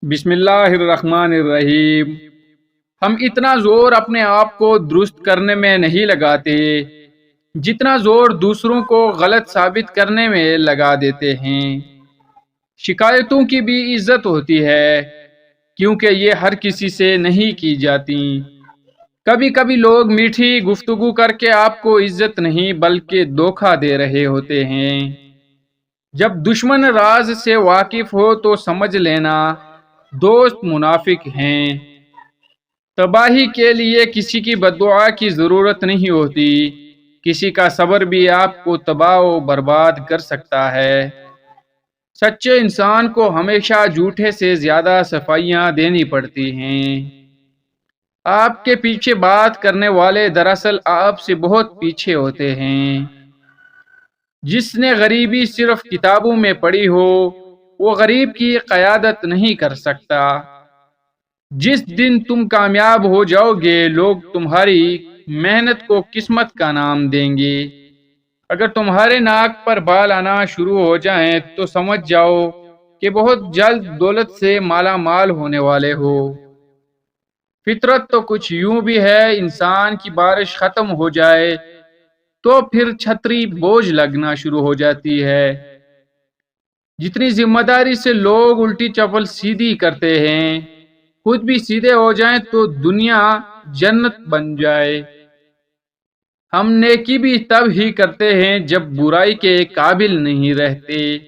بسم اللہ الرحمن الرحیم۔ ہم اتنا زور اپنے آپ کو درست کرنے میں نہیں لگاتے جتنا زور دوسروں کو غلط ثابت کرنے میں لگا دیتے ہیں۔ شکایتوں کی بھی عزت ہوتی ہے کیونکہ یہ ہر کسی سے نہیں کی جاتی۔ کبھی کبھی لوگ میٹھی گفتگو کر کے آپ کو عزت نہیں بلکہ دھوکہ دے رہے ہوتے ہیں۔ جب دشمن راز سے واقف ہو تو سمجھ لینا دوست منافق ہیں۔ تباہی کے لیے کسی کی بددعا کی ضرورت نہیں ہوتی، کسی کا صبر بھی آپ کو تباہ و برباد کر سکتا ہے۔ سچے انسان کو ہمیشہ جھوٹے سے زیادہ صفائیاں دینی پڑتی ہیں۔ آپ کے پیچھے بات کرنے والے دراصل آپ سے بہت پیچھے ہوتے ہیں۔ جس نے غریبی صرف کتابوں میں پڑھی ہو وہ غریب کی قیادت نہیں کر سکتا۔ جس دن تم کامیاب ہو جاؤ گے لوگ تمہاری محنت کو قسمت کا نام دیں گے۔ اگر تمہارے ناک پر بال آنا شروع ہو جائیں تو سمجھ جاؤ کہ بہت جلد دولت سے مالا مال ہونے والے ہو۔ فطرت تو کچھ یوں بھی ہے، انسان کی بارش ختم ہو جائے تو پھر چھتری بوجھ لگنا شروع ہو جاتی ہے۔ جتنی ذمہ داری سے لوگ الٹی چپل سیدھی کرتے ہیں، خود بھی سیدھے ہو جائیں تو دنیا جنت بن جائے۔ ہم نیکی بھی تب ہی کرتے ہیں جب برائی کے قابل نہیں رہتے۔